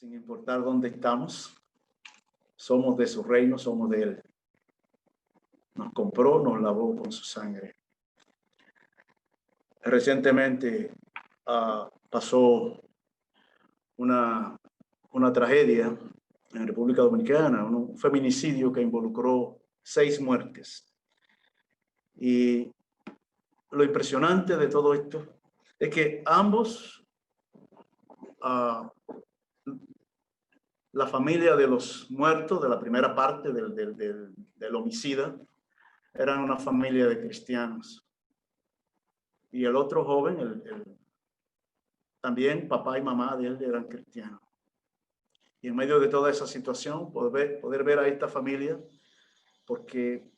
sin importar dónde estamos, somos de su reino, somos de Él. Nos compró, nos lavó con su sangre. Recientemente pasó una tragedia en República Dominicana, un feminicidio que involucró 6 muertes. Y lo impresionante de todo esto es que ambos, la familia de los muertos, de la primera parte del homicida, eran una familia de cristianos. Y el otro joven, también papá y mamá de él eran cristianos. Y en medio de toda esa situación, poder ver a esta familia, porque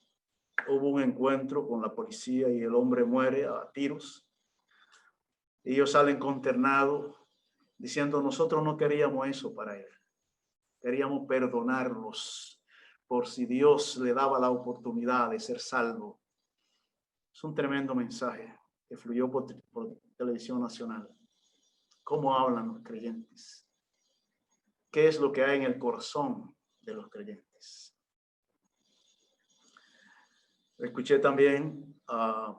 hubo un encuentro con la policía y el hombre muere a tiros. Ellos salen consternados, diciendo, nosotros no queríamos eso para él. Queríamos perdonarlos por si Dios le daba la oportunidad de ser salvo. Es un tremendo mensaje que fluyó por televisión nacional. ¿Cómo hablan los creyentes? ¿Qué es lo que hay en el corazón de los creyentes? Escuché también a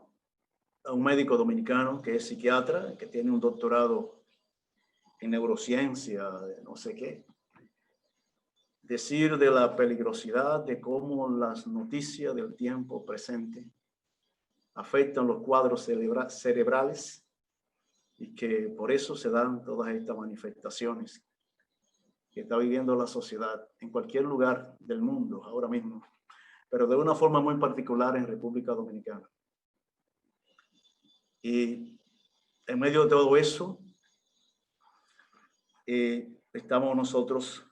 un médico dominicano que es psiquiatra, que tiene un doctorado en neurociencia, no sé qué, decir de la peligrosidad de cómo las noticias del tiempo presente afectan los cuadros cerebrales y que por eso se dan todas estas manifestaciones que está viviendo la sociedad en cualquier lugar del mundo ahora mismo, pero de una forma muy particular en República Dominicana. Y en medio de todo eso, estamos nosotros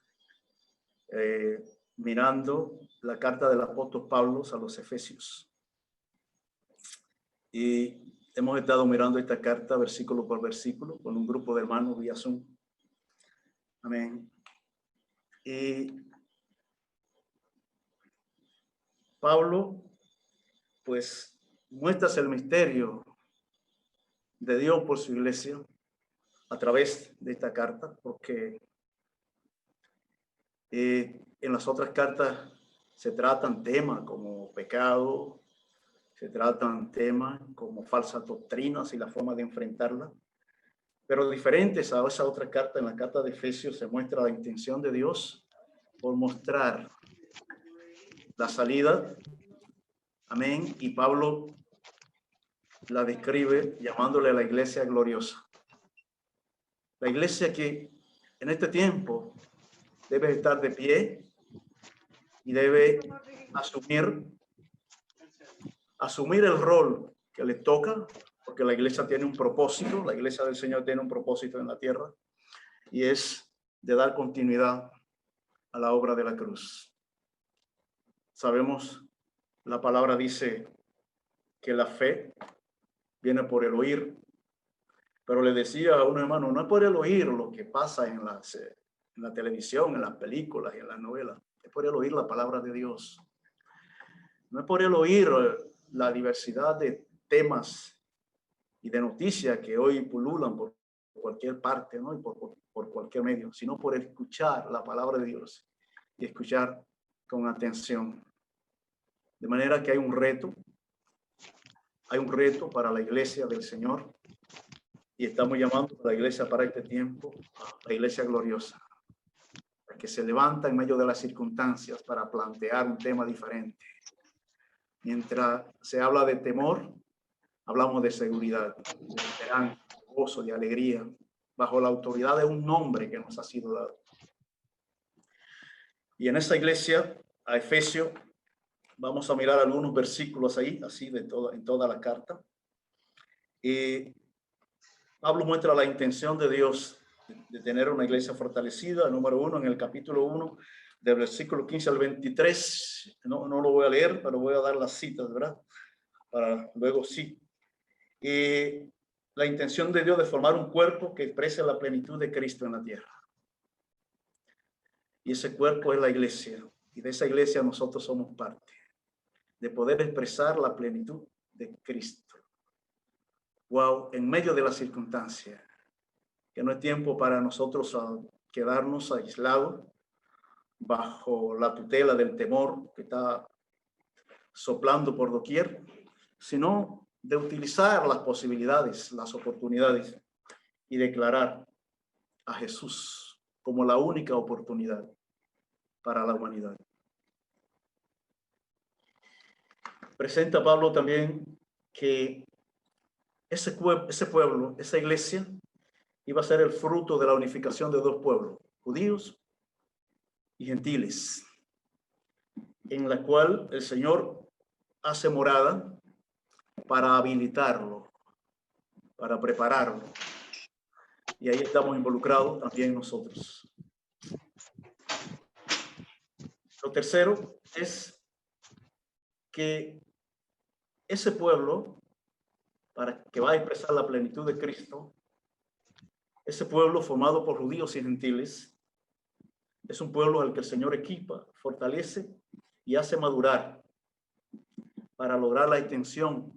mirando la carta del apóstol Pablo a los Efesios. Y hemos estado mirando esta carta versículo por versículo con un grupo de hermanos vía Zoom. Amén. Y Pablo, pues, muestra el misterio de Dios por su iglesia a través de esta carta, porque en las otras cartas se tratan temas como pecado, se tratan temas como falsas doctrinas y la forma de enfrentarla, pero diferentes a esa otra carta. En la carta de Efesios se muestra la intención de Dios por mostrar la salida. Amén. Y Pablo la describe llamándole a la iglesia gloriosa. La iglesia que en este tiempo debe estar de pie y debe asumir el rol que le toca, porque la iglesia tiene un propósito, la iglesia del Señor tiene un propósito en la tierra, y es de dar continuidad a la obra de la cruz. Sabemos, la palabra dice que la fe viene por el oír, pero le decía a un hermano, no es por el oír lo que pasa en la televisión, en las películas y en las novelas, es por el oír la palabra de Dios. No es por el oír la diversidad de temas y de noticias que hoy pululan por cualquier parte, ¿no? Y por cualquier medio, sino por escuchar la palabra de Dios y escuchar con atención. De manera que hay un reto para la iglesia del Señor, y estamos llamando a la iglesia para este tiempo, la iglesia gloriosa, la que se levanta en medio de las circunstancias para plantear un tema diferente. Mientras se habla de temor, hablamos de seguridad, de esperanza, de gozo, de alegría, bajo la autoridad de un nombre que nos ha sido dado. Y en esa iglesia, a Efesios, vamos a mirar algunos versículos ahí, así en toda la carta. Y Pablo muestra la intención de Dios de tener una iglesia fortalecida. Número 1, en el capítulo 1, del versículo 15 al 23. No lo voy a leer, pero voy a dar las citas, ¿verdad? Para luego sí. Y la intención de Dios de formar un cuerpo que exprese la plenitud de Cristo en la tierra. Y ese cuerpo es la iglesia. Y de esa iglesia nosotros somos parte. De poder expresar la plenitud de Cristo. Wow, en medio de las circunstancias. Que no es tiempo para nosotros quedarnos aislados bajo la tutela del temor que está soplando por doquier, sino de utilizar las posibilidades, las oportunidades y declarar a Jesús como la única oportunidad para la humanidad. Presenta Pablo también que ese pueblo, esa iglesia, iba a ser el fruto de la unificación de dos pueblos, judíos y gentiles, en la cual el Señor hace morada para habilitarlo, para prepararlo. Y ahí estamos involucrados también nosotros. Lo tercero es que ese pueblo, para que va a expresar la plenitud de Cristo, ese pueblo formado por judíos y gentiles, es un pueblo al que el Señor equipa, fortalece y hace madurar para lograr la extensión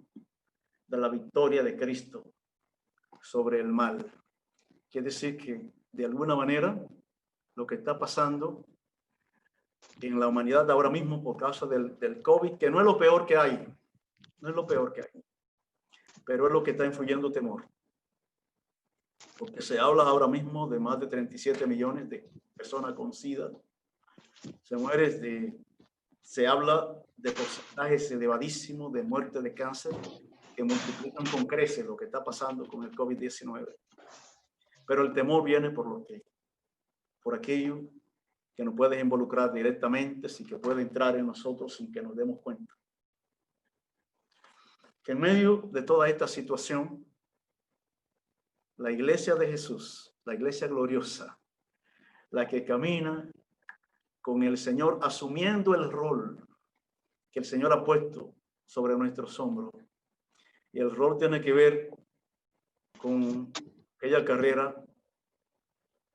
de la victoria de Cristo sobre el mal. Quiere decir que, de alguna manera, lo que está pasando en la humanidad de ahora mismo por causa del COVID, que no es lo peor que hay, no es lo peor que hay, pero es lo que está influyendo temor. Porque se habla ahora mismo de más de 37 millones de personas con SIDA. Se habla de porcentajes elevadísimos de muerte de cáncer que multiplican con creces lo que está pasando con el COVID-19. Pero el temor viene por aquello que nos puede involucrar directamente, sí, que puede entrar en nosotros sin que nos demos cuenta. Que en medio de toda esta situación, la iglesia de Jesús, la iglesia gloriosa, la que camina con el Señor asumiendo el rol que el Señor ha puesto sobre nuestros hombros. Y el rol tiene que ver con aquella carrera,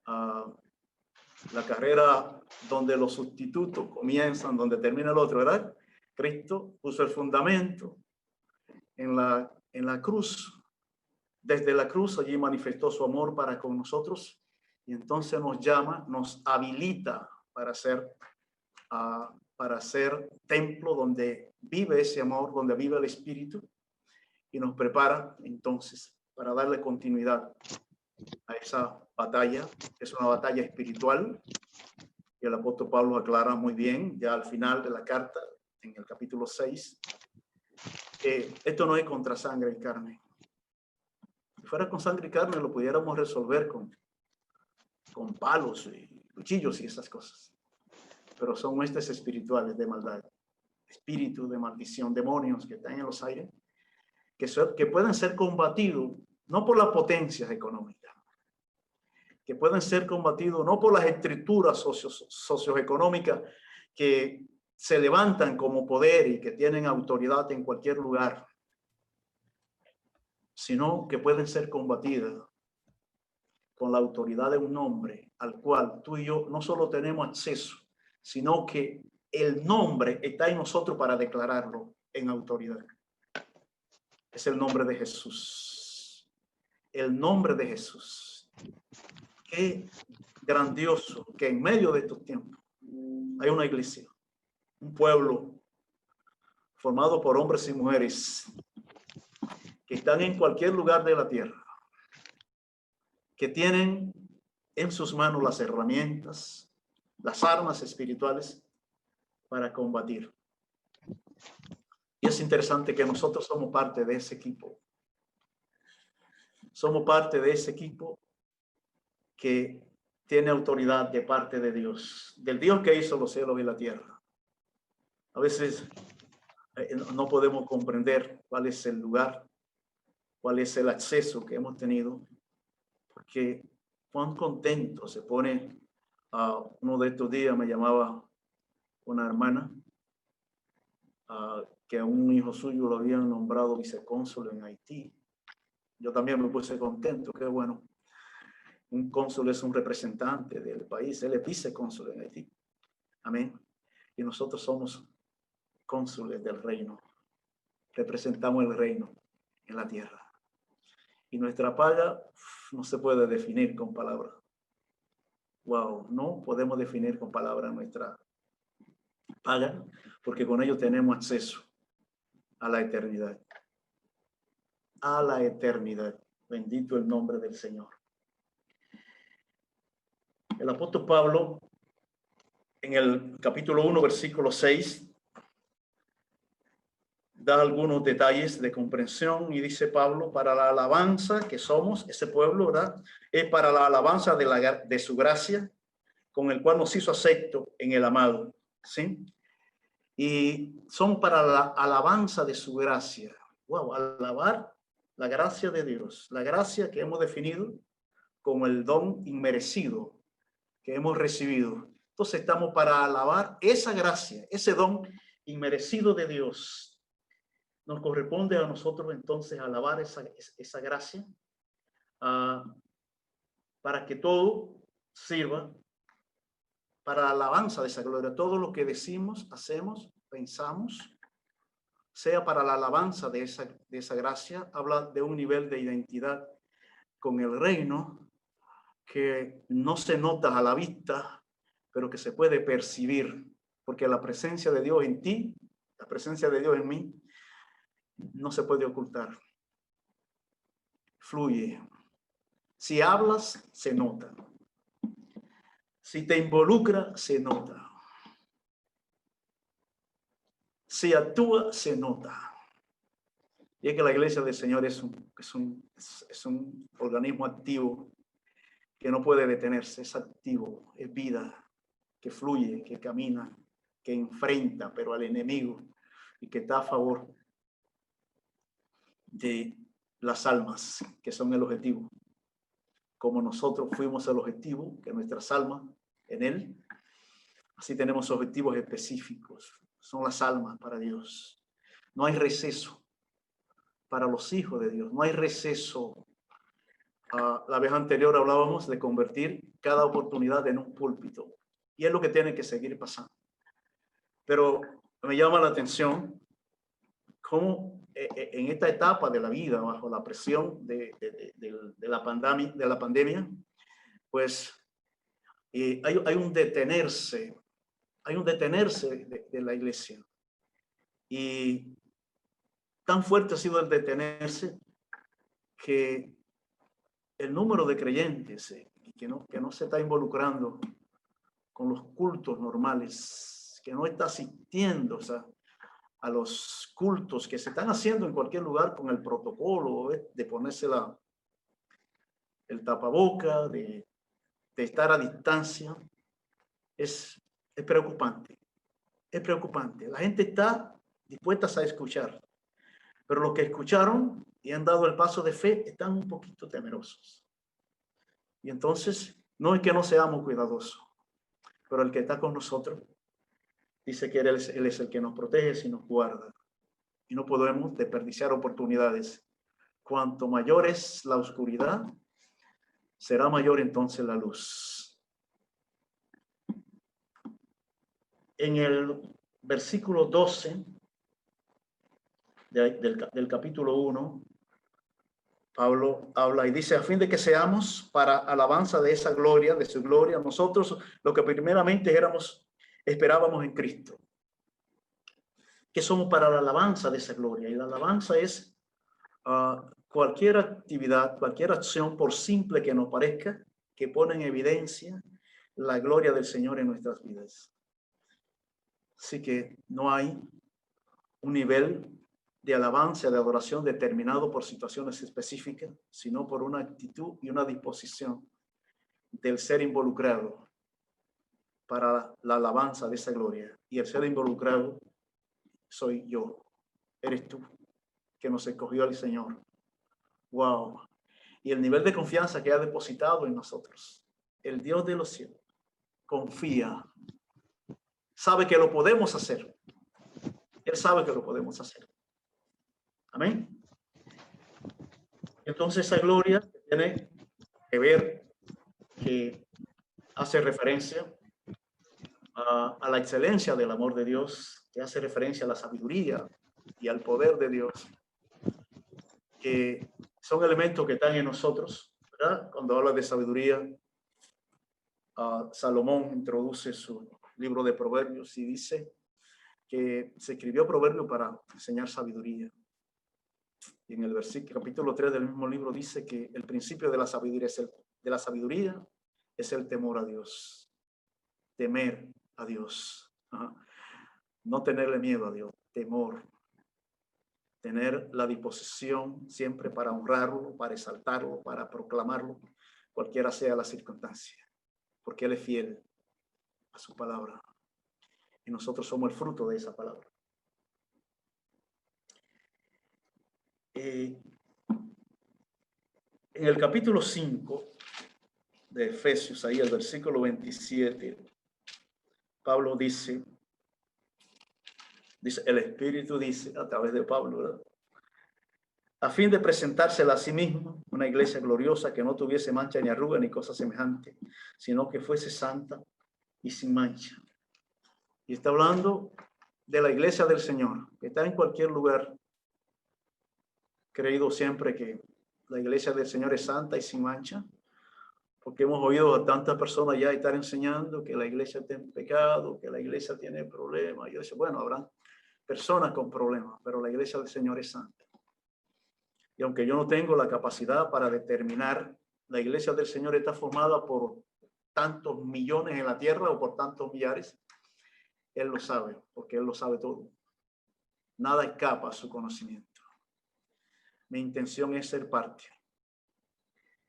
la carrera donde los sustitutos comienzan, donde termina el otro, ¿verdad? Cristo puso el fundamento en la cruz. Desde la cruz allí manifestó su amor para con nosotros y entonces nos llama, nos habilita para ser templo donde vive ese amor, donde vive el Espíritu, y nos prepara entonces para darle continuidad a esa batalla. Es una batalla espiritual y el apóstol Pablo aclara muy bien ya al final de la carta, en el capítulo 6, que esto no es contra sangre y carne. Si fuera con sangre y carne lo pudiéramos resolver con palos y cuchillos y esas cosas, pero son huestes espirituales de maldad, espíritu de maldición, demonios que están en los aires, que pueden ser combatidos no por las potencias económicas, que pueden ser combatidos no por las estructuras socioeconómicas que se levantan como poder y que tienen autoridad en cualquier lugar, sino que pueden ser combatidas con la autoridad de un nombre al cual tú y yo no solo tenemos acceso, sino que el nombre está en nosotros para declararlo en autoridad. Es el nombre de Jesús. El nombre de Jesús. Qué grandioso que en medio de estos tiempos hay una iglesia, un pueblo formado por hombres y mujeres que están en cualquier lugar de la tierra, que tienen en sus manos las herramientas, las armas espirituales para combatir. Y es interesante que nosotros somos parte de ese equipo. Somos parte de ese equipo que tiene autoridad de parte de Dios, del Dios que hizo los cielos y la tierra. A veces no podemos comprender cuál es el lugar, cuál es el acceso que hemos tenido, porque cuán contento se pone. Uno de estos días me llamaba una hermana que a un hijo suyo lo habían nombrado vicecónsul en Haití. Yo también me puse contento, qué bueno. Un cónsul es un representante del país, él es vicecónsul en Haití. Amén. Y nosotros somos cónsules del reino. Representamos el reino en la tierra. Y nuestra paga no se puede definir con palabras. Wow, no podemos definir con palabras nuestra paga, porque con ello tenemos acceso a la eternidad. A la eternidad. Bendito el nombre del Señor. El apóstol Pablo, en el capítulo 1, versículo 6, da algunos detalles de comprensión y dice Pablo, para la alabanza que somos, ese pueblo, ¿verdad? Es para la alabanza de su gracia, con el cual nos hizo acepto en el amado, ¿sí? Y son para la alabanza de su gracia. Wow, alabar la gracia de Dios, la gracia que hemos definido como el don inmerecido que hemos recibido. Entonces estamos para alabar esa gracia, ese don inmerecido de Dios. Nos corresponde a nosotros entonces alabar esa gracia para que todo sirva para la alabanza de esa gloria. Todo lo que decimos, hacemos, pensamos, sea para la alabanza de esa gracia. Habla de un nivel de identidad con el reino que no se nota a la vista, pero que se puede percibir, porque la presencia de Dios en ti, la presencia de Dios en mí, no se puede ocultar. Fluye. Si hablas, se nota. Si te involucra, se nota. Si actúa, se nota. Y es que la iglesia del Señor es un organismo activo que no puede detenerse. Es activo, es vida, que fluye, que camina, que enfrenta, pero al enemigo, y que está a favor de las almas, que son el objetivo. Como nosotros fuimos el objetivo, que nuestras almas en Él, así tenemos objetivos específicos. Son las almas para Dios. No hay receso para los hijos de Dios. No hay receso. La vez anterior hablábamos de convertir cada oportunidad en un púlpito. Y es lo que tiene que seguir pasando. Pero me llama la atención cómo en esta etapa de la vida, bajo la presión de la pandemia, pues hay un detenerse de la iglesia. Y tan fuerte ha sido el detenerse que el número de creyentes que no se está involucrando con los cultos normales, que no está asistiendo, o sea, a los cultos que se están haciendo en cualquier lugar con el protocolo de ponerse el tapaboca, de estar a distancia, es preocupante. Es preocupante. La gente está dispuesta a escuchar, pero los que escucharon y han dado el paso de fe están un poquito temerosos. Y entonces, no es que no seamos cuidadosos, pero el que está con nosotros dice que él es el que nos protege y nos guarda. Y no podemos desperdiciar oportunidades. Cuanto mayor es la oscuridad, será mayor entonces la luz. En el versículo 12 del capítulo 1, Pablo habla y dice, a fin de que seamos para alabanza de esa gloria, de su gloria, nosotros lo que primeramente esperábamos en Cristo, que somos para la alabanza de esa gloria. Y la alabanza es cualquier actividad, cualquier acción, por simple que nos parezca, que pone en evidencia la gloria del Señor en nuestras vidas. Así que no hay un nivel de alabanza, de adoración determinado por situaciones específicas, sino por una actitud y una disposición del ser involucrado para la alabanza de esa gloria. Y el ser involucrado soy yo, eres tú, que nos escogió el Señor. Wow. Y el nivel de confianza que ha depositado en nosotros. El Dios de los cielos confía, sabe que lo podemos hacer. Él sabe que lo podemos hacer. Amén. Entonces esa gloria tiene que ver, que hace referencia a la excelencia del amor de Dios, que hace referencia a la sabiduría y al poder de Dios, que son elementos que están en nosotros, ¿verdad? Cuando habla de sabiduría, Salomón introduce su libro de Proverbios y dice que se escribió Proverbio para enseñar sabiduría. Y en el versículo, capítulo 3 del mismo libro dice que el principio de la sabiduría es el temor a Dios. Temer a Dios. No tenerle miedo a Dios, temor. Tener la disposición siempre para honrarlo, para exaltarlo, para proclamarlo, cualquiera sea la circunstancia, porque Él es fiel a su palabra y nosotros somos el fruto de esa palabra. En el capítulo 5 de Efesios, ahí el versículo 27, Pablo dice, el Espíritu dice a través de Pablo, ¿verdad? A fin de presentársela a sí mismo, una iglesia gloriosa que no tuviese mancha ni arruga ni cosa semejante, sino que fuese santa y sin mancha. Y está hablando de la iglesia del Señor, que está en cualquier lugar. Creído siempre que la iglesia del Señor es santa y sin mancha, porque hemos oído a tantas personas ya estar enseñando que la iglesia está en pecado, que la iglesia tiene problemas. Yo decía, bueno, habrán personas con problemas, pero la iglesia del Señor es santa. Y aunque yo no tengo la capacidad para determinar, la iglesia del Señor está formada por tantos millones en la tierra o por tantos millares, Él lo sabe, porque Él lo sabe todo. Nada escapa a su conocimiento. Mi intención es ser parte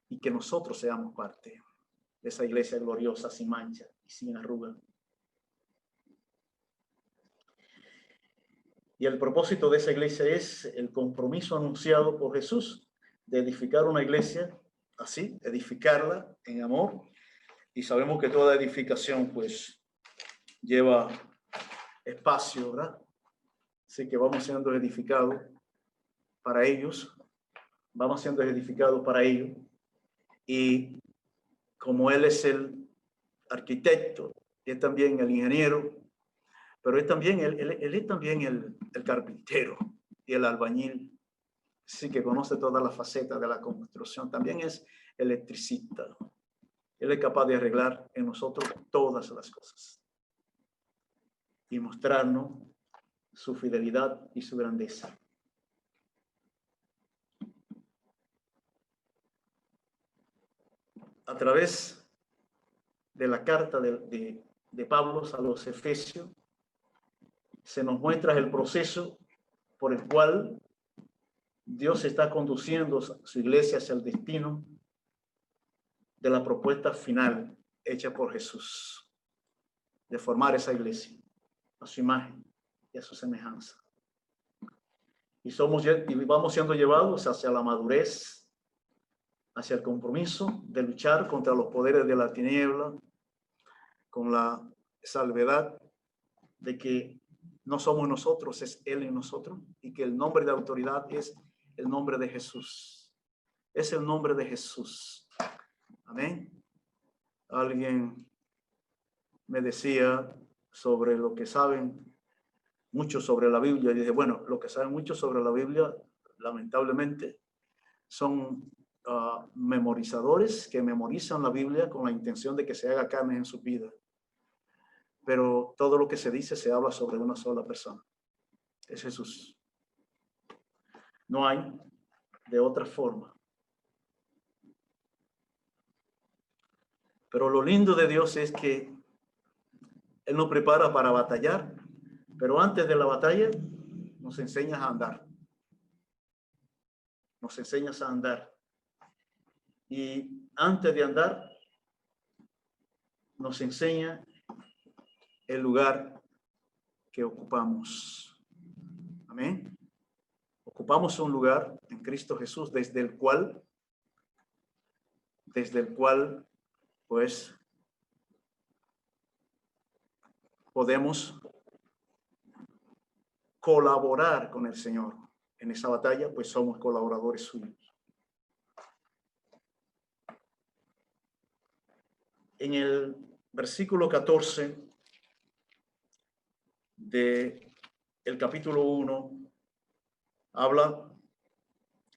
y que nosotros seamos parte de esa iglesia gloriosa, sin mancha y sin arruga. Y el propósito de esa iglesia es el compromiso anunciado por Jesús de edificar una iglesia así, edificarla en amor. Y sabemos que toda edificación pues lleva espacio, ¿verdad? Así que vamos siendo edificados para ellos, vamos siendo edificados para ellos. Y como Él es el arquitecto, y es también el ingeniero, pero es también, él es también el carpintero y el albañil, sí, que conoce todas las facetas de la construcción. También es electricista. Él es capaz de arreglar en nosotros todas las cosas y mostrarnos su fidelidad y su grandeza. A través de la carta de Pablo a los Efesios, se nos muestra el proceso por el cual Dios está conduciendo su iglesia hacia el destino de la propuesta final hecha por Jesús, de formar esa iglesia a su imagen y a su semejanza. Y vamos siendo llevados hacia la madurez, hacia el compromiso de luchar contra los poderes de la tiniebla, con la salvedad de que no somos nosotros, es Él en nosotros, y que el nombre de autoridad es el nombre de Jesús. Es el nombre de Jesús. Amén. Alguien me decía sobre lo que saben mucho sobre la Biblia, y dije, bueno, lo que saben mucho sobre la Biblia, lamentablemente, son memorizadores que memorizan la Biblia con la intención de que se haga carne en su vida. Pero todo lo que se dice se habla sobre una sola persona. Es Jesús. No hay de otra forma. Pero lo lindo de Dios es que Él nos prepara para batallar, pero antes de la batalla nos enseña a andar. Nos enseñas a andar. Y antes de andar, nos enseña el lugar que ocupamos. Amén. Ocupamos un lugar en Cristo Jesús desde el cual, pues, podemos colaborar con el Señor. En esa batalla, pues somos colaboradores suyos. En el versículo 14 del capítulo 1,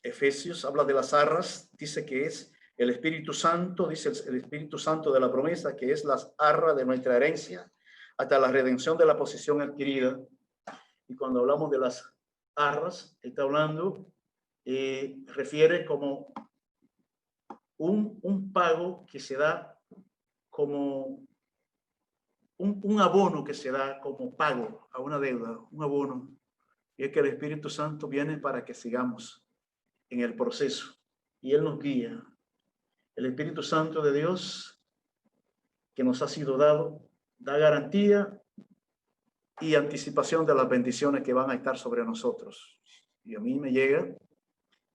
Efesios habla de las arras, dice que es El Espíritu Santo, dice el Espíritu Santo de la promesa, que es las arras de nuestra herencia, hasta la redención de la posesión adquirida. Y cuando hablamos de las arras, está hablando, refiere como un pago que se da como un abono que se da como pago a una deuda, un abono. Y es que el Espíritu Santo viene para que sigamos en el proceso y Él nos guía. El Espíritu Santo de Dios que nos ha sido dado da garantía y anticipación de las bendiciones que van a estar sobre nosotros. Y a mí me llega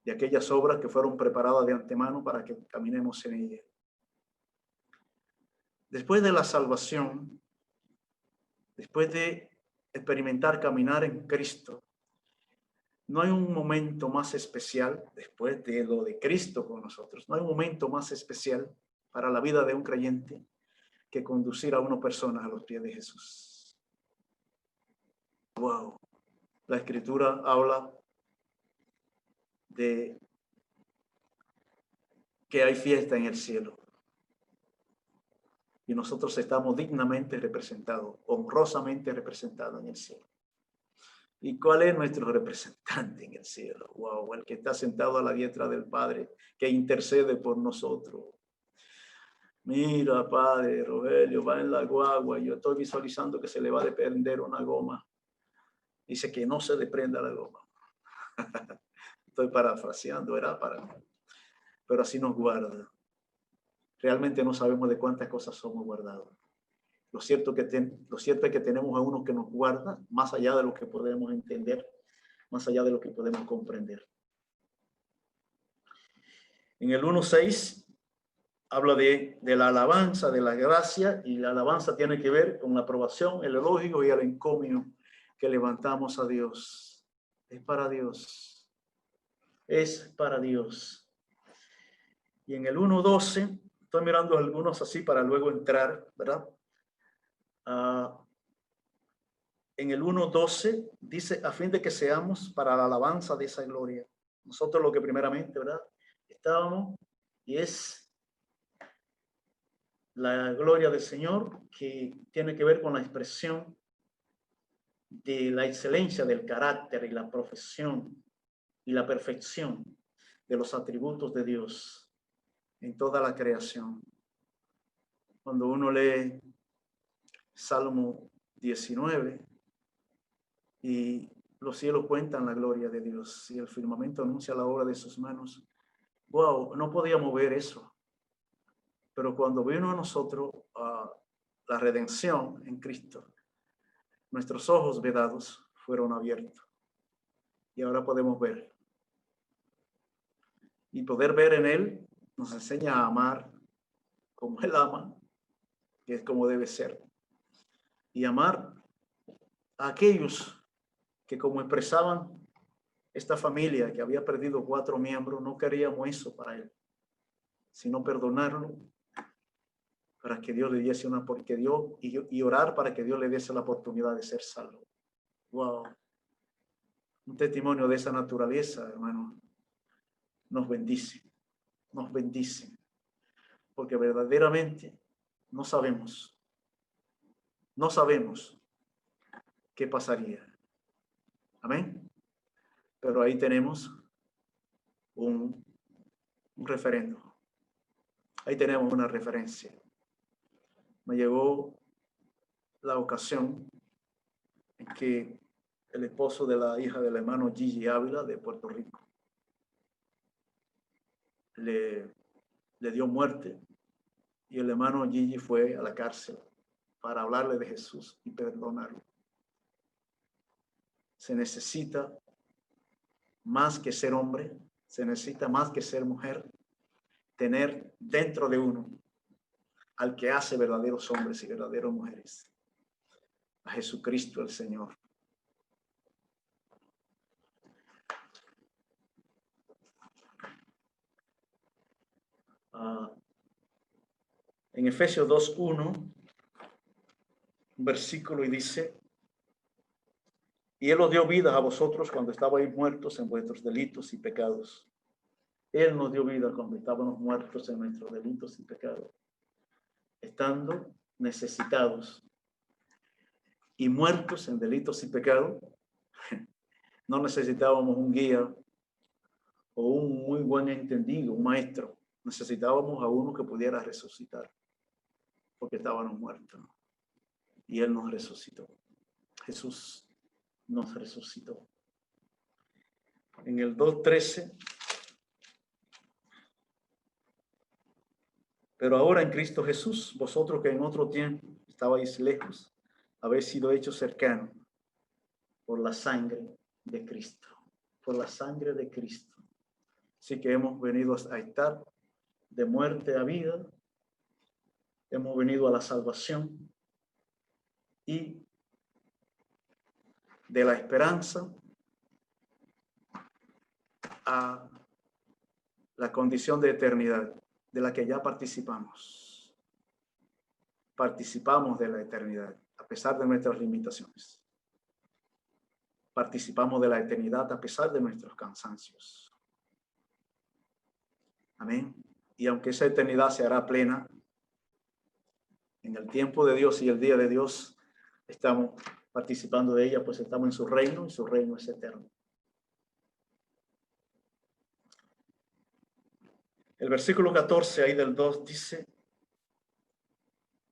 de aquellas obras que fueron preparadas de antemano para que caminemos en ellas. Después de la salvación, después de experimentar caminar en Cristo, no hay un momento más especial, después de lo de Cristo con nosotros, no hay un momento más especial para la vida de un creyente que conducir a una persona a los pies de Jesús. Wow. La Escritura habla de que hay fiesta en el cielo. Y nosotros estamos dignamente representados, honrosamente representados en el cielo. ¿Y cuál es nuestro representante en el cielo? Wow, el que está sentado a la diestra del Padre, que intercede por nosotros. Mira, Padre, Rogelio va en la guagua y yo estoy visualizando que se le va a desprender una goma. Dice que no se desprenda la goma. Estoy parafraseando, era para... Pero así nos guarda. Realmente no sabemos de cuántas cosas somos guardados. Lo cierto es que tenemos a uno que nos guarda más allá de lo que podemos entender, más allá de lo que podemos comprender. En el 1:6 habla de la alabanza, de la gracia, y la alabanza tiene que ver con la aprobación, el elogio y el encomio que levantamos a Dios. Es para Dios. Es para Dios. Y en el 1:12, estoy mirando algunos así para luego entrar, ¿verdad? En el 1:12 dice, a fin de que seamos para la alabanza de esa gloria. Nosotros lo que primeramente, ¿verdad? Estábamos, y es la gloria del Señor, que tiene que ver con la expresión de la excelencia del carácter y la profesión y la perfección de los atributos de Dios en toda la creación. Cuando uno lee Salmo 19 y los cielos cuentan la gloria de Dios y el firmamento anuncia la obra de sus manos. Wow, no podíamos ver eso. Pero cuando vino a nosotros la redención en Cristo, nuestros ojos vedados fueron abiertos. Y ahora podemos ver. Y poder ver en Él nos enseña a amar como Él ama, que es como debe ser. Y amar a aquellos que, como expresaban esta familia que había perdido 4 miembros, no queríamos eso para Él, sino perdonarlo para que Dios le diese y orar para que Dios le diese la oportunidad de ser salvo. Wow. Un testimonio de esa naturaleza, hermano, nos bendice, porque verdaderamente no sabemos qué pasaría. Amén. Pero ahí tenemos un referendo. Ahí tenemos una referencia. Me llegó la ocasión en que el esposo de la hija del hermano Gigi Ávila de Puerto Rico le dio muerte y el hermano Gigi fue a la cárcel para hablarle de Jesús y perdonarlo. Se necesita más que ser hombre, se necesita más que ser mujer, tener dentro de uno al que hace verdaderos hombres y verdaderas mujeres, a Jesucristo el Señor. En Efesios 2:1, un versículo, y dice, y Él os dio vida a vosotros cuando estabais muertos en vuestros delitos y pecados, Él nos dio vida cuando estábamos muertos en nuestros delitos y pecados, estando necesitados y muertos en delitos y pecados. No necesitábamos un guía o un muy buen entendido, un maestro. Necesitábamos a uno que pudiera resucitar, porque estábamos muertos. Y Él nos resucitó. Jesús nos resucitó. En el 2:13, pero ahora en Cristo Jesús, vosotros que en otro tiempo estabais lejos, habéis sido hechos cercanos por la sangre de Cristo. Por la sangre de Cristo. Así que hemos venido a estar de muerte a vida. Hemos venido a la salvación y de la esperanza a la condición de eternidad, de la que ya participamos. Participamos de la eternidad, a pesar de nuestras limitaciones. Participamos de la eternidad a pesar de nuestros cansancios. Amén. Y aunque esa eternidad se hará plena, en el tiempo de Dios y el día de Dios, estamos participando de ella, pues estamos en su reino y su reino es eterno. El versículo 14 ahí del 2 dice,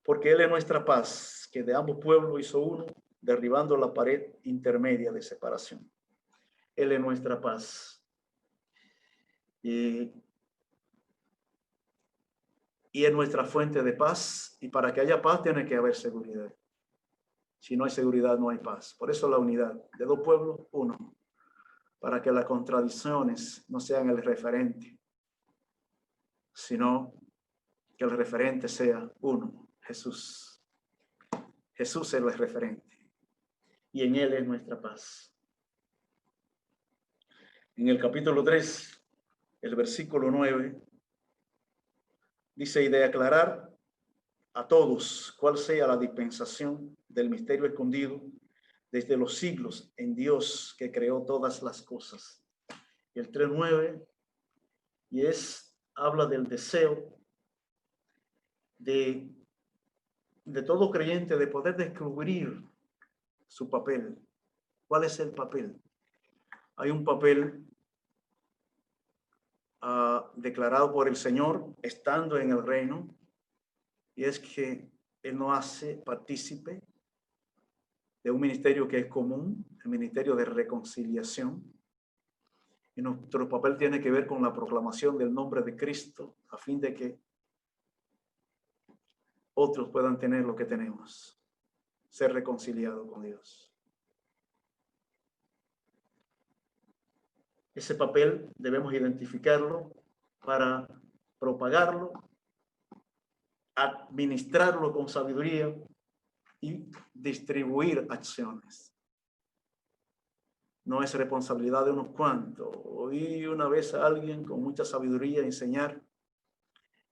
porque Él es nuestra paz, que de ambos pueblos hizo uno, derribando la pared intermedia de separación. Él es nuestra paz. Y es nuestra fuente de paz. Y para que haya paz tiene que haber seguridad. Si no hay seguridad, no hay paz. Por eso la unidad de dos pueblos, uno. Para que las contradicciones no sean el referente, sino que el referente sea uno, Jesús. Jesús es el referente. Y en Él es nuestra paz. En el capítulo 3, el versículo 9, dice, y de aclarar a todos cuál sea la dispensación del misterio escondido desde los siglos en Dios que creó todas las cosas. Y el 3:9, y habla del deseo de todo creyente de poder descubrir su papel. ¿Cuál es el papel? Hay un papel declarado por el Señor estando en el reino, y es que Él nos hace partícipe de un ministerio que es común, el ministerio de reconciliación. Y nuestro papel tiene que ver con la proclamación del nombre de Cristo, a fin de que otros puedan tener lo que tenemos, ser reconciliados con Dios. Ese papel debemos identificarlo para propagarlo, administrarlo con sabiduría y distribuir acciones. No es responsabilidad de unos cuantos. Oí una vez a alguien con mucha sabiduría enseñar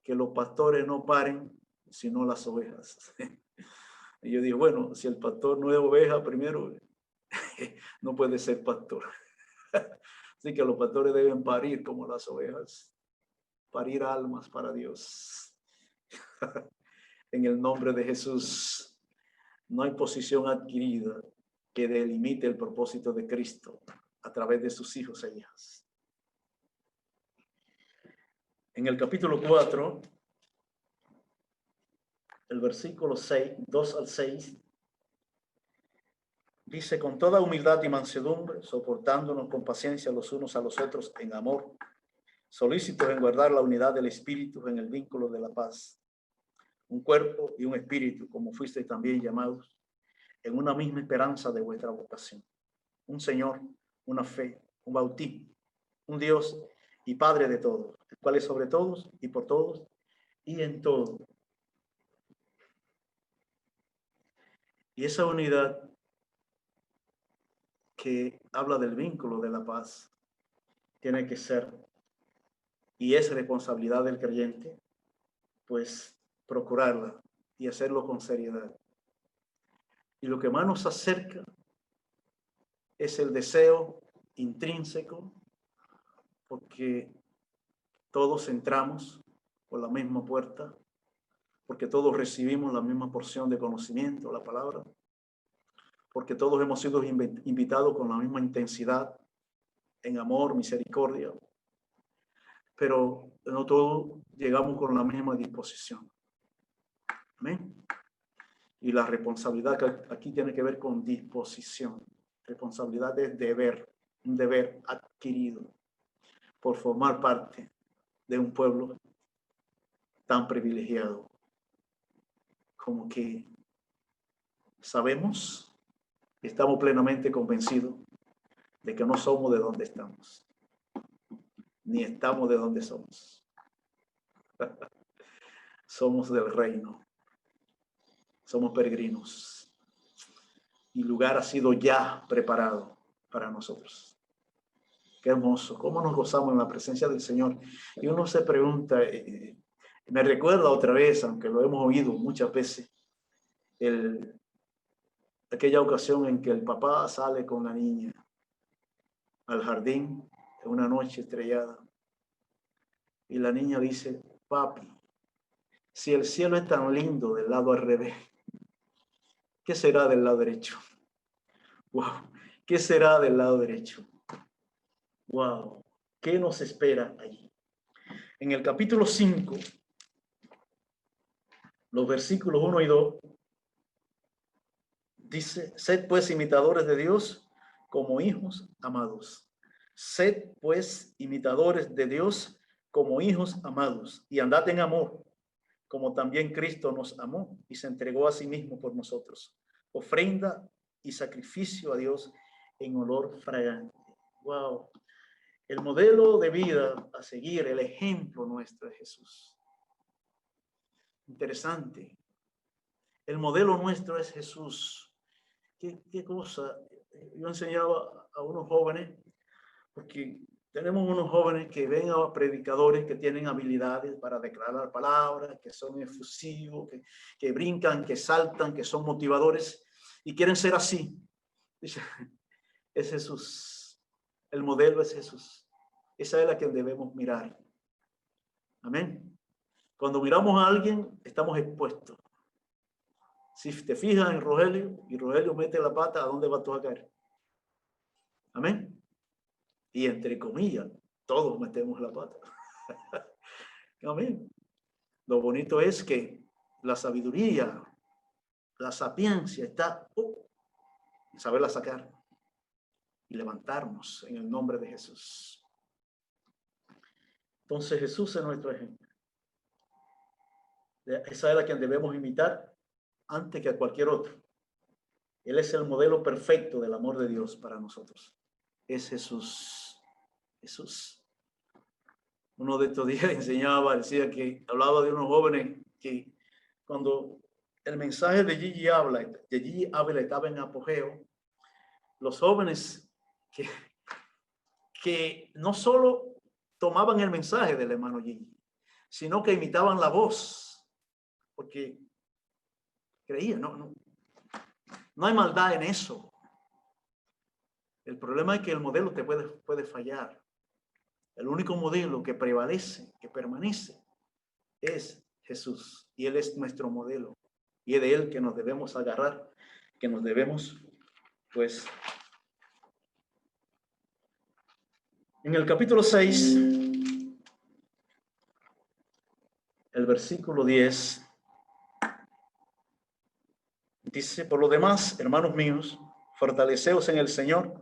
que los pastores no paren, sino las ovejas. Y yo digo, bueno, si el pastor no es oveja, primero no puede ser pastor. Así que los pastores deben parir como las ovejas, parir almas para Dios. En el nombre de Jesús, no hay posición adquirida que delimite el propósito de Cristo a través de sus hijos e hijas. En el capítulo 4, el versículo 6, 2 al 6, dice, con toda humildad y mansedumbre, soportándonos con paciencia los unos a los otros en amor, solícitos en guardar la unidad del Espíritu en el vínculo de la paz. Un cuerpo y un espíritu, como fuisteis también llamados, en una misma esperanza de vuestra vocación. Un Señor, una fe, un bautismo, un Dios y Padre de todos, el cual es sobre todos y por todos y en todo. Y esa unidad que habla del vínculo de la paz tiene que ser, y es responsabilidad del creyente, pues procurarla y hacerlo con seriedad. Y lo que más nos acerca es el deseo intrínseco, porque todos entramos por la misma puerta, porque todos recibimos la misma porción de conocimiento, la palabra, porque todos hemos sido invitados con la misma intensidad, en amor, misericordia, pero no todos llegamos con la misma disposición. Amén. Y la responsabilidad que aquí tiene que ver con disposición. Responsabilidad es deber, un deber adquirido por formar parte de un pueblo tan privilegiado, como que sabemos y estamos plenamente convencidos de que no somos de donde estamos, ni estamos de donde somos. Somos del reino, somos peregrinos, y lugar ha sido ya preparado para nosotros. Qué hermoso, cómo nos gozamos en la presencia del Señor. Y uno se pregunta, me recuerda otra vez, aunque lo hemos oído muchas veces, aquella ocasión en que el papá sale con la niña al jardín en una noche estrellada, y la niña dice: papi, si el cielo es tan lindo del lado al revés, ¿qué será del lado derecho? Wow, ¿qué será del lado derecho? Wow, ¿qué nos espera allí? En el capítulo 5, los versículos 1 y 2, dice: sed pues imitadores de Dios como hijos amados. Sed pues imitadores de Dios como hijos amados, y andad en amor, como también Cristo nos amó y se entregó a sí mismo por nosotros, ofrenda y sacrificio a Dios en olor fragante. Wow. El modelo de vida a seguir, el ejemplo nuestro es Jesús. Interesante. El modelo nuestro es Jesús. ¿Qué cosa? Yo enseñaba a unos jóvenes, porque tenemos unos jóvenes que ven a predicadores que tienen habilidades para declarar palabras, que son efusivos, que brincan, que saltan, que son motivadores y quieren ser así. Dice, es Jesús. El modelo es Jesús. Esa es la que debemos mirar. Amén. Cuando miramos a alguien, estamos expuestos. Si te fijas en Rogelio y Rogelio mete la pata, ¿a dónde vas tú a caer? Amén. Y entre comillas, todos metemos la pata. Amén. Lo bonito es que la sabiduría, la sapiencia está en saberla sacar y levantarnos en el nombre de Jesús. Entonces Jesús es nuestro ejemplo. Esa es la que debemos imitar antes que a cualquier otro. Él es el modelo perfecto del amor de Dios para nosotros. Es Jesús. Jesús. Uno de estos días enseñaba, decía que hablaba de unos jóvenes que cuando el mensaje de Gigi Ávila estaba en apogeo, los jóvenes que no solo tomaban el mensaje del hermano Gigi, sino que imitaban la voz, porque creían, no hay maldad en eso. El problema es que el modelo te puede fallar. El único modelo que prevalece, que permanece, es Jesús. Y Él es nuestro modelo. Y es de Él que nos debemos agarrar, que nos debemos, pues. En el capítulo 6, el versículo 10, dice: por lo demás, hermanos míos, fortaleceos en el Señor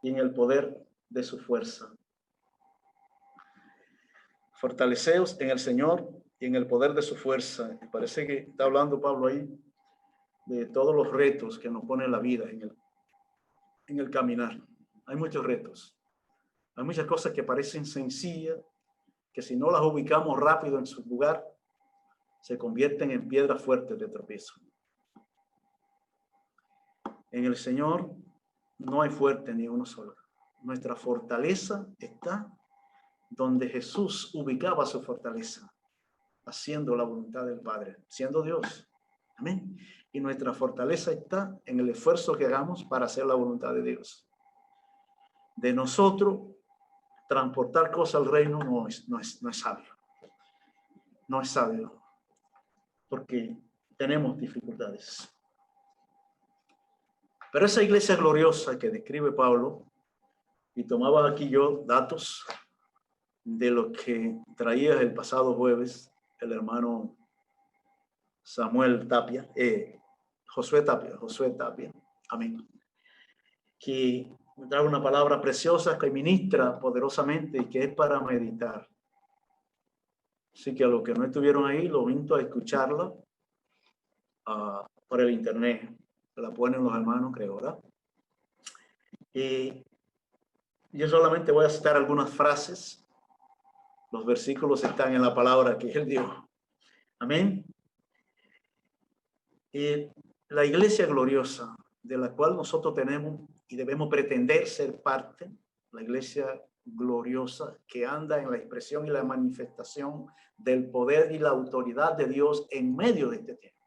y en el poder de su fuerza. Fortaleceos en el Señor y en el poder de su fuerza. Me parece que está hablando Pablo ahí de todos los retos que nos pone la vida en el caminar. Hay muchos retos. Hay muchas cosas que parecen sencillas, que si no las ubicamos rápido en su lugar, se convierten en piedras fuertes de tropiezo. En el Señor no hay fuerte ni uno solo. Nuestra fortaleza está donde Jesús ubicaba su fortaleza, haciendo la voluntad del Padre, siendo Dios. Amén. Y nuestra fortaleza está en el esfuerzo que hagamos para hacer la voluntad de Dios. De nosotros transportar cosas al reino no es sabio. No es sabio, porque tenemos dificultades. Pero esa iglesia gloriosa que describe Pablo, y tomaba aquí yo datos de lo que traía el pasado jueves el hermano Samuel Tapia, Josué Tapia, amén, que trae una palabra preciosa que ministra poderosamente y que es para meditar. Así que a los que no estuvieron ahí, los invito a escucharla por el internet. La ponen los hermanos, creo, ¿verdad? Y yo solamente voy a citar algunas frases. Los versículos están en la palabra que él dio. Amén. Y la iglesia gloriosa de la cual nosotros tenemos y debemos pretender ser parte, la iglesia gloriosa que anda en la expresión y la manifestación del poder y la autoridad de Dios en medio de este tiempo.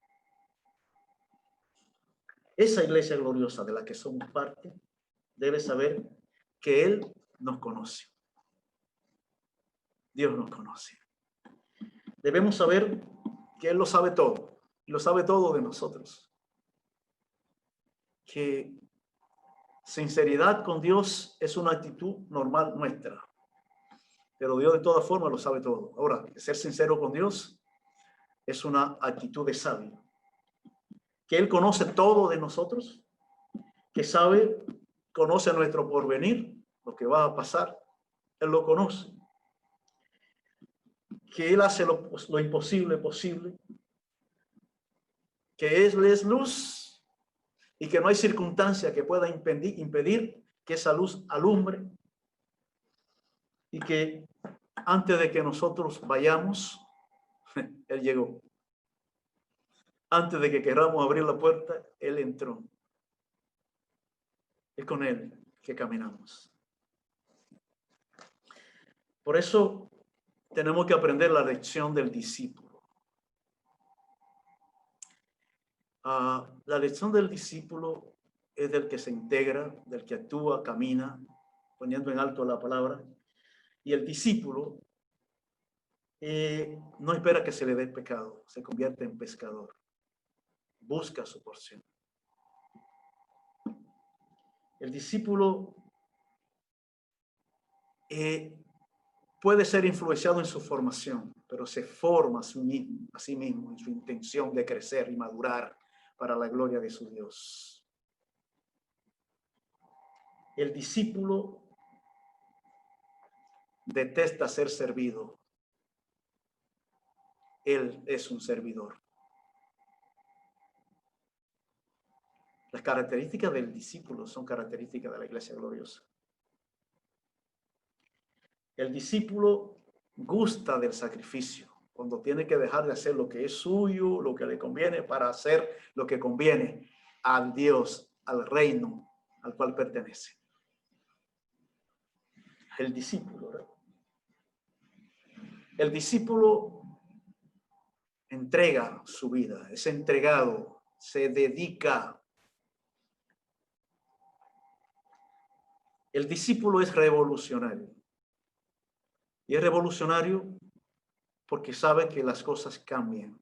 Esa iglesia gloriosa de la que somos parte debe saber que Él nos conoce. Dios nos conoce. Debemos saber que Él lo sabe todo, y lo sabe todo de nosotros. Que sinceridad con Dios es una actitud normal nuestra, pero Dios de todas formas lo sabe todo. Ahora, ser sincero con Dios es una actitud de sabio. Que Él conoce todo de nosotros, que conoce nuestro porvenir, lo que va a pasar, Él lo conoce. Que Él hace lo imposible posible, que Él es luz y que no hay circunstancia que pueda impedir que esa luz alumbre, y que antes de que nosotros vayamos, Él llegó. Antes de que queramos abrir la puerta, Él entró. Es con Él que caminamos. Por eso tenemos que aprender la lección del discípulo. La lección del discípulo es del que se integra, del que actúa, camina, poniendo en alto la palabra. Y el discípulo no espera que se le dé pecado, se convierte en pescador. Busca su porción. El discípulo puede ser influenciado en su formación, pero se forma a sí mismo en su intención de crecer y madurar para la gloria de su Dios. El discípulo detesta ser servido. Él es un servidor. Las características del discípulo son características de la iglesia gloriosa. El discípulo gusta del sacrificio cuando tiene que dejar de hacer lo que es suyo, lo que le conviene, para hacer lo que conviene al Dios, al reino al cual pertenece. El discípulo, ¿verdad? El discípulo entrega su vida, es entregado, se dedica. El discípulo es revolucionario. Y es revolucionario porque sabe que las cosas cambian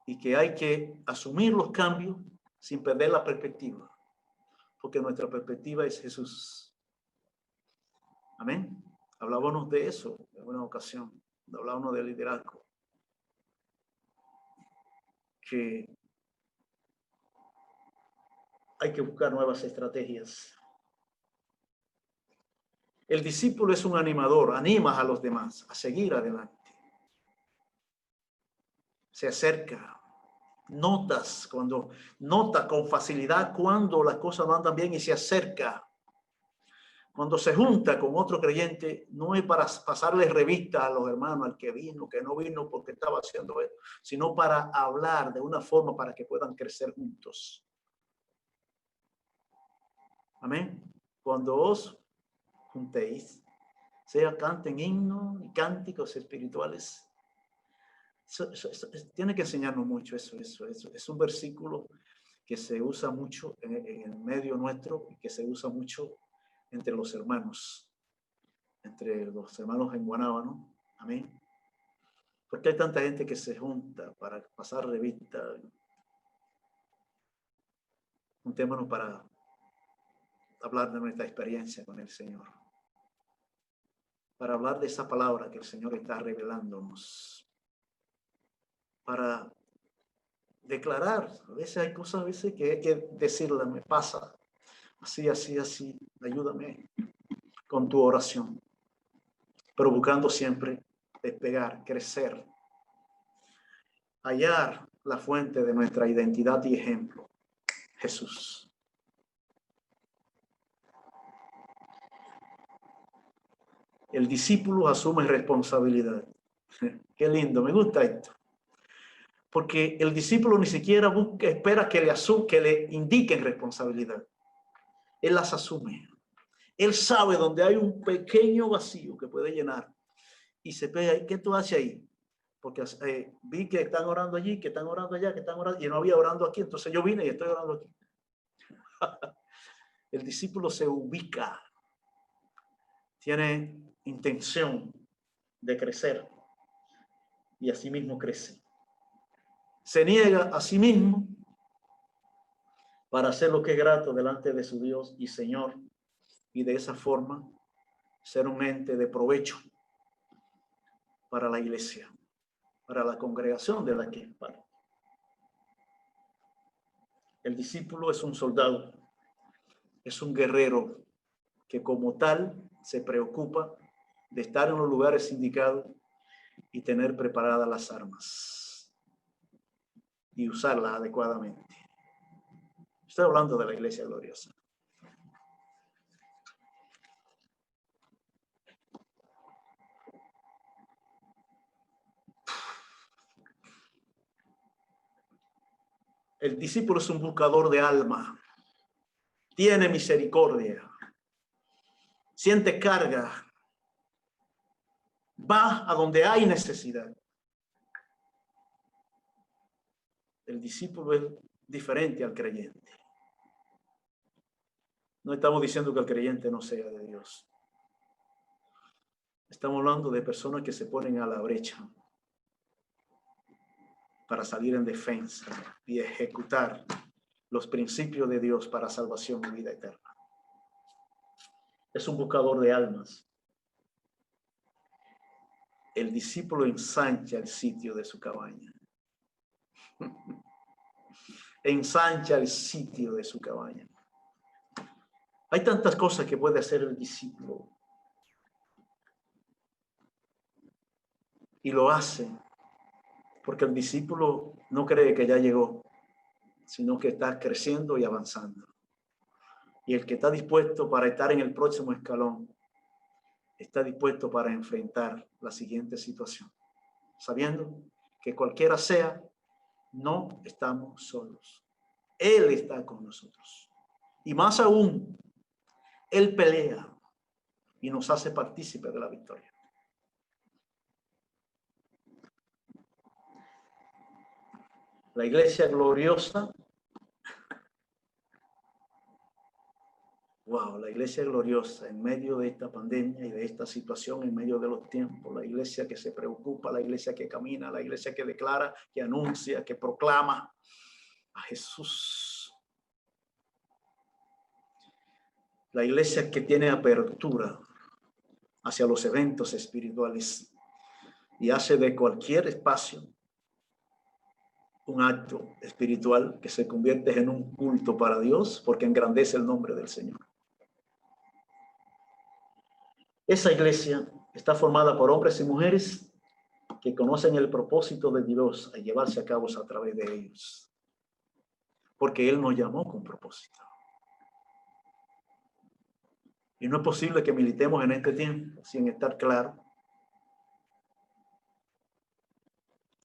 y que hay que asumir los cambios sin perder la perspectiva, porque nuestra perspectiva es Jesús. Amén. Hablábamos de eso en una ocasión, hablábamos de liderazgo, que hay que buscar nuevas estrategias. El discípulo es un animador, anima a los demás a seguir adelante. Se acerca, nota con facilidad cuando las cosas no andan bien y se acerca. Cuando se junta con otro creyente, no es para pasarle revista a los hermanos, al que vino, que no vino porque estaba haciendo eso, sino para hablar de una forma para que puedan crecer juntos. Amén. Cuando os juntéis, sea canten himnos y cánticos espirituales. Tiene que enseñarnos mucho eso. Es un versículo que se usa mucho en el medio nuestro y que se usa mucho entre los hermanos. entre los hermanos en Guanábano. Amén. Porque hay tanta gente que se junta para pasar revista. Juntémonos para hablar de nuestra experiencia con el Señor. Para hablar de esa palabra que el Señor está revelándonos. Para declarar. A veces hay cosas que hay que decirle, me pasa. Así, así, así. Ayúdame con tu oración. Pero buscando siempre despegar, crecer. Hallar la fuente de nuestra identidad y ejemplo. Jesús. El discípulo asume responsabilidad. Qué lindo, me gusta esto. Porque el discípulo ni siquiera busca, espera que le indiquen responsabilidad. Él las asume. Él sabe dónde hay un pequeño vacío que puede llenar. Y se pega ahí. ¿Qué tú haces ahí? Porque vi que están orando allí, que están orando allá, que están orando, y no había orando aquí. Entonces yo vine y estoy orando aquí. El discípulo se ubica. Tiene intención de crecer. Y así mismo crece. Se niega a sí mismo para hacer lo que es grato delante de su Dios y Señor. Y de esa forma ser un ente de provecho para la iglesia, para la congregación de la que es parte. El discípulo es un soldado, es un guerrero que como tal se preocupa de estar en los lugares indicados y tener preparadas las armas y usarlas adecuadamente. Estoy hablando de la iglesia gloriosa. El discípulo es un buscador de alma. Tiene misericordia. Siente carga. Va a donde hay necesidad. El discípulo es diferente al creyente. No estamos diciendo que el creyente no sea de Dios. Estamos hablando de personas que se ponen a la brecha para salir en defensa y ejecutar los principios de Dios para salvación y vida eterna. Es un buscador de almas. El discípulo ensancha el sitio de su cabaña. Ensancha el sitio de su cabaña. Hay tantas cosas que puede hacer el discípulo. Y lo hace porque el discípulo no cree que ya llegó, sino que está creciendo y avanzando. Y el que está dispuesto para estar en el próximo escalón, está dispuesto para enfrentar la siguiente situación, sabiendo que cualquiera sea, no estamos solos. Él está con nosotros. Y más aún, Él pelea y nos hace partícipes de la victoria. La iglesia gloriosa. Wow, la iglesia gloriosa en medio de esta pandemia y de esta situación, en medio de los tiempos, la iglesia que se preocupa, la iglesia que camina, la iglesia que declara, que anuncia, que proclama a Jesús. La iglesia que tiene apertura hacia los eventos espirituales y hace de cualquier espacio un acto espiritual que se convierte en un culto para Dios porque engrandece el nombre del Señor. Esa iglesia está formada por hombres y mujeres que conocen el propósito de Dios a llevarse a cabo a través de ellos. Porque Él nos llamó con propósito. Y no es posible que militemos en este tiempo sin estar claro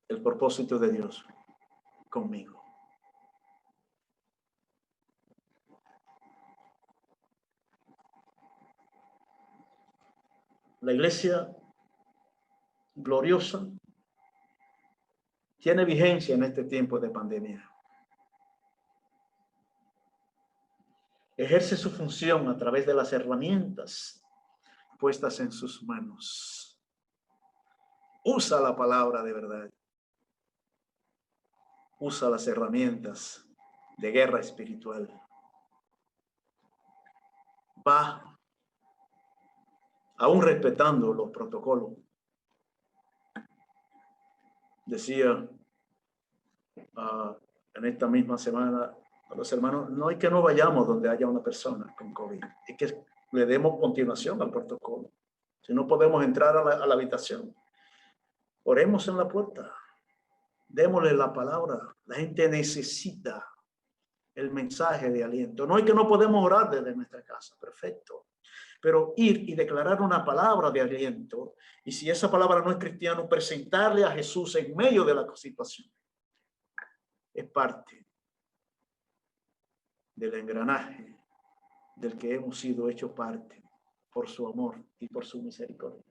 el propósito de Dios conmigo. La iglesia gloriosa tiene vigencia en este tiempo de pandemia. Ejerce su función a través de las herramientas puestas en sus manos. Usa la palabra de verdad. Usa las herramientas de guerra espiritual. Va, aún respetando los protocolos. Decía en esta misma semana a los hermanos, no hay que no vayamos donde haya una persona con COVID, es que le demos continuación al protocolo. Si no podemos entrar a la habitación, oremos en la puerta, démosle la palabra. La gente necesita el mensaje de aliento. No es que no podemos orar desde nuestra casa, perfecto, pero ir y declarar una palabra de aliento, y si esa palabra no es cristiana, presentarle a Jesús en medio de la situación, es parte del engranaje del que hemos sido hechos parte por su amor y por su misericordia.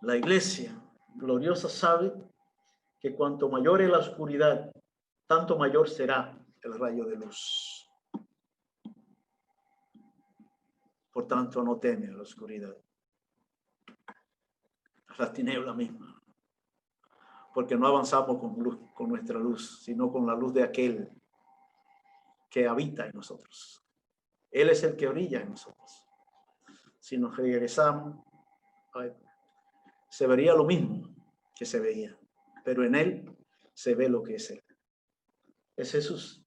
La iglesia gloriosa sabe que cuanto mayor es la oscuridad, tanto mayor será el rayo de luz. Por tanto, no teme a la oscuridad, a la tiniebla misma, porque no avanzamos con luz, con nuestra luz, sino con la luz de aquel que habita en nosotros. Él es el que brilla en nosotros. Si nos regresamos, se vería lo mismo que se veía, pero en él se ve lo que es él. Es Jesús.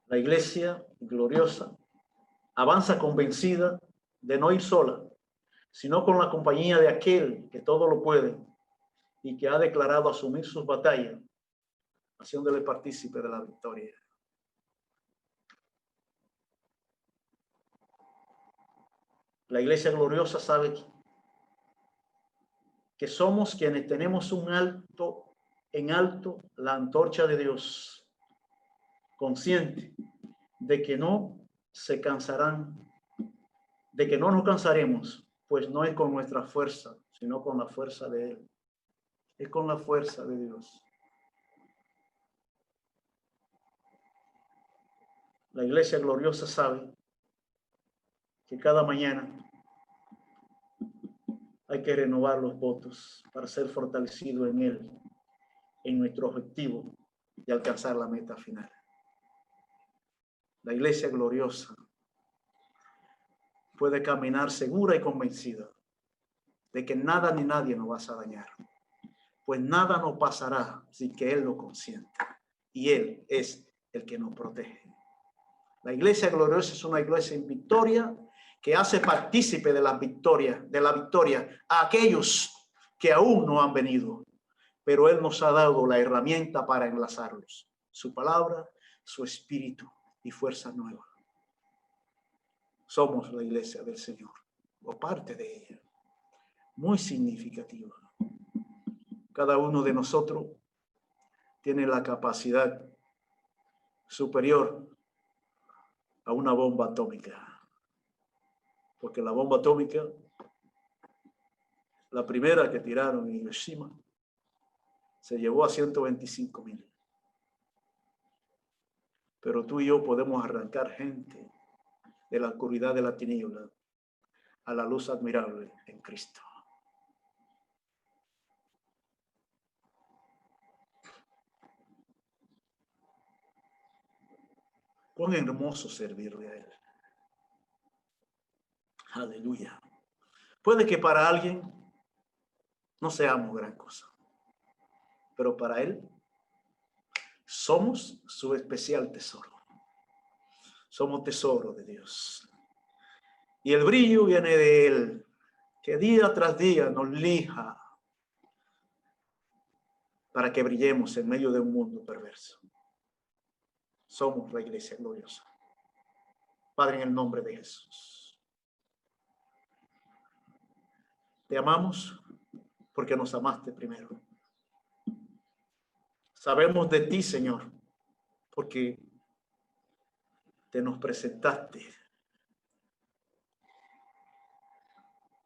La iglesia gloriosa avanza convencida de no ir sola, sino con la compañía de aquel que todo lo puede y que ha declarado asumir sus batallas, haciéndole partícipe de la victoria. La iglesia gloriosa sabe que somos quienes tenemos en alto la antorcha de Dios, consciente de que no se cansarán, de que no nos cansaremos, pues no es con nuestra fuerza, sino con la fuerza de Él. Es con la fuerza de Dios. La iglesia gloriosa sabe que cada mañana hay que renovar los votos para ser fortalecido en Él, en nuestro objetivo de alcanzar la meta final. La iglesia gloriosa puede caminar segura y convencida de que nada ni nadie nos va a dañar, pues nada nos pasará sin que Él lo consienta, y Él es el que nos protege. La iglesia gloriosa es una iglesia en victoria que hace partícipe de la victoria a aquellos que aún no han venido, pero Él nos ha dado la herramienta para enlazarlos, su palabra, su espíritu y fuerza nueva. Somos la iglesia del Señor, o parte de ella, muy significativa. Cada uno de nosotros tiene la capacidad superior a una bomba atómica, porque la bomba atómica, la primera que tiraron en Hiroshima, se llevó a 125,000. Pero tú y yo podemos arrancar gente de la oscuridad de la tiniebla a la luz admirable en Cristo. Cuán hermoso servirle a Él. Aleluya. Puede que para alguien no seamos gran cosa, pero para Él somos su especial tesoro. Somos tesoro de Dios. Y el brillo viene de Él, que día tras día nos lija para que brillemos en medio de un mundo perverso. Somos la iglesia gloriosa. Padre, en el nombre de Jesús, te amamos porque nos amaste primero. Sabemos de ti, Señor, porque te nos presentaste.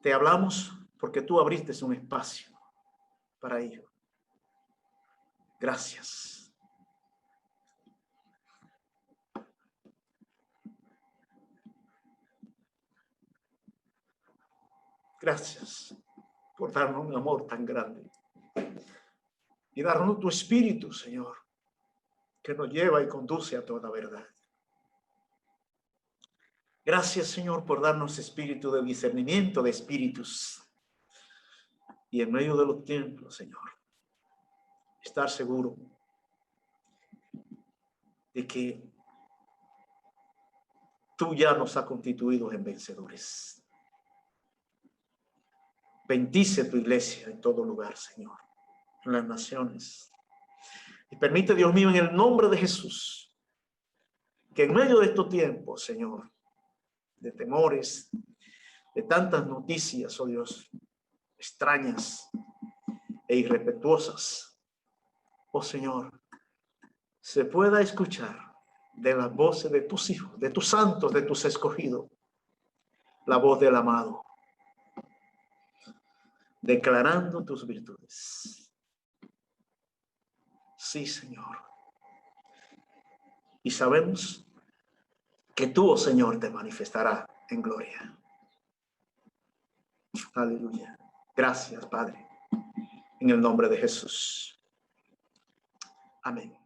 Te hablamos porque tú abriste un espacio para ello. Gracias. Gracias por darnos un amor tan grande y darnos tu espíritu, Señor, que nos lleva y conduce a toda verdad. Gracias, Señor, por darnos espíritu de discernimiento de espíritus. Y en medio de los tiempos, Señor, estar seguro de que tú ya nos has constituido en vencedores. Bendice tu iglesia en todo lugar, Señor, en las naciones. Y permite, Dios mío, en el nombre de Jesús, que en medio de estos tiempos, Señor, de temores, de tantas noticias, oh Dios, extrañas e irrespetuosas, oh Señor, se pueda escuchar de las voces de tus hijos, de tus santos, de tus escogidos, la voz del amado, declarando tus virtudes. Sí, Señor. Y sabemos que tú, oh Señor, te manifestará en gloria. Aleluya. Gracias, Padre. En el nombre de Jesús. Amén.